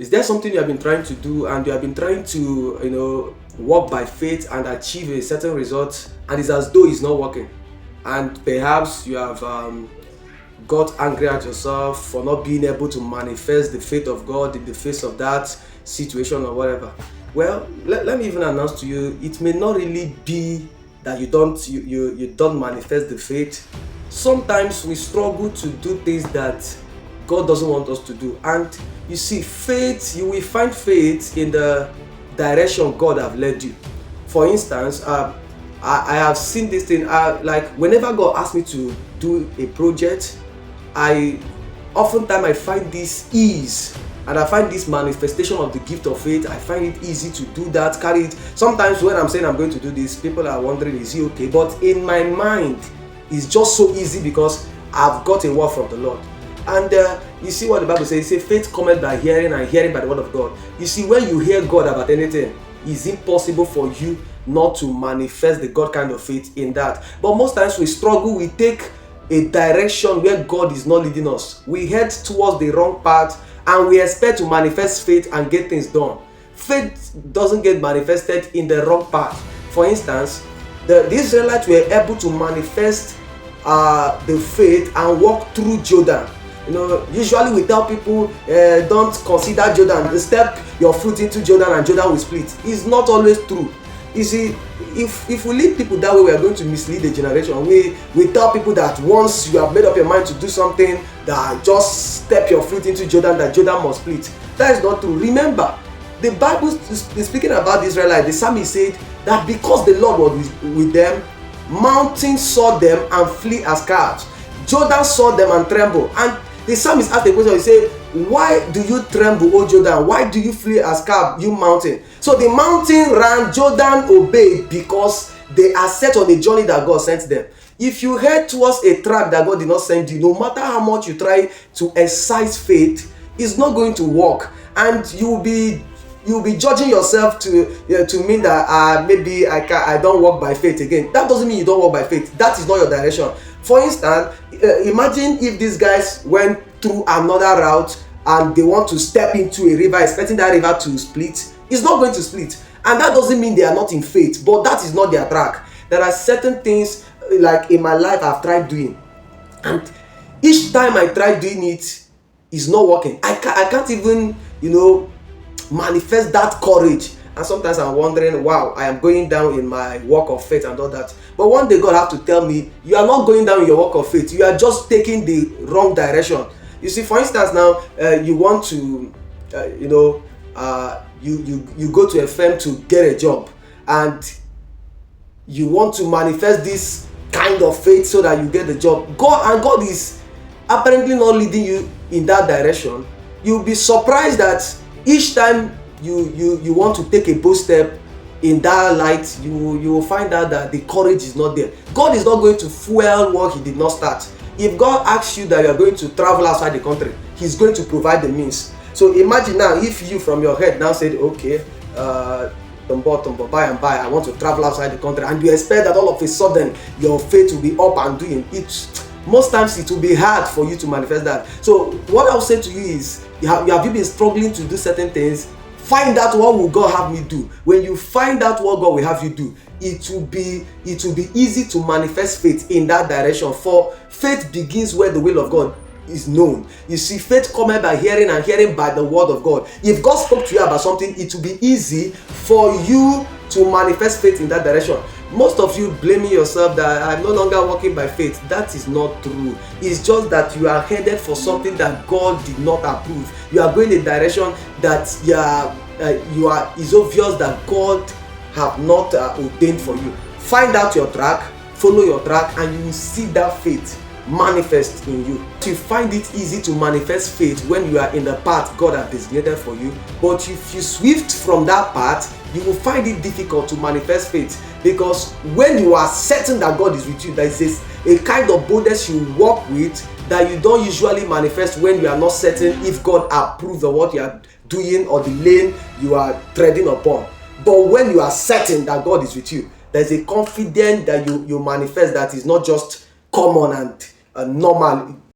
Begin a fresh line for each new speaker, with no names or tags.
Is there something you have been trying to do and you have been trying to, walk by faith and achieve a certain result, and it's as though it's not working? And perhaps you have got angry at yourself for not being able to manifest the faith of God in the face of that situation or whatever. Well, let me even announce to you, it may not really be that you don't manifest the faith. Sometimes we struggle to do things that God doesn't want us to do. And you see, faith, you will find faith in the direction God have led you. For instance, I have seen this thing, like whenever God asks me to do a project, oftentimes I find this ease, and I find this manifestation of the gift of faith. I find it easy to do that, carry it. Sometimes when I'm saying I'm going to do this, people are wondering, is he okay? But in my mind, it's just so easy because I've got a word from the Lord. And you see what the Bible says, it says faith cometh by hearing, and hearing by the word of God. You see, when you hear God about anything, it's impossible for you not to manifest the God kind of faith in that. But most times we struggle, we take a direction where God is not leading us. We head towards the wrong path and we expect to manifest faith and get things done. Faith doesn't get manifested in the wrong path. For instance, the Israelites were able to manifest the faith and walk through Jordan. Usually we tell people, don't consider Jordan, step your foot into Jordan and Jordan will split. It's not always true. You see, if we lead people that way, we are going to mislead the generation. We tell people that once you have made up your mind to do something, that just step your foot into Jordan, that Jordan must split. That is not true. Remember, the Bible is speaking about the Israelites. The psalmist said that because the Lord was with them, mountains saw them and flee as calves. Jordan saw them and trembled. And the psalmist asked the question, he said, why do you tremble, O Jordan? Why do you flee as calf, you mountain? So the mountain ran, Jordan obeyed, because they are set on a journey that God sent them. If you head towards a track that God did not send you, no matter how much you try to exercise faith, it's not going to work. And you'll be judging yourself to mean that maybe I don't walk by faith again. That doesn't mean you don't walk by faith. That is not your direction. For instance, imagine if these guys went through another route and they want to step into a river expecting that river to split. It's not going to split. And that doesn't mean they are not in faith, but that is not their track. There are certain things, like in my life, I've tried doing, and each time I try doing it, it's not working. I can't even manifest that courage. And sometimes I'm wondering, wow, I am going down in my walk of faith and all that. But one day God have to tell me, you are not going down in your walk of faith. You are just taking the wrong direction. You see, for instance, now you want to, you go to a firm to get a job, and you want to manifest this kind of faith so that you get the job. God is apparently not leading you in that direction. You'll be surprised that each time you want to take a bold step in that light, you will find out that the courage is not there. God is not going to fuel what he did not start. If God asks you that you are going to travel outside the country, he's going to provide the means. So imagine now if you from your head now said, okay, Tombo, by and by, I want to travel outside the country, and you expect that all of a sudden your faith will be up and doing it. Most times it will be hard for you to manifest that. So what I'll say to you is, have you been struggling to do certain things? Find out what will God have me do. When you find out what God will have you do, it will be easy to manifest faith in that direction. For faith begins where the will of God is known. You see, faith comes by hearing, and hearing by the word of God. If God spoke to you about something, it will be easy for you to manifest faith in that direction. Most of you blaming yourself that I'm no longer walking by faith. That is not true. It's just that you are headed for something that God did not approve. You are going in a direction that it's obvious that God have not ordained for you. Find out your track, follow your track, and you will see that faith manifest in you. You find it easy to manifest faith when you are in the path God has designated for you. But if you swift from that path, you will find it difficult to manifest faith, because when you are certain that God is with you, there is a kind of boldness you walk with that you don't usually manifest when you are not certain if God approves of what you are doing or the lane you are treading upon. But when you are certain that God is with you, there's a confidence that you manifest that is not just common and normal.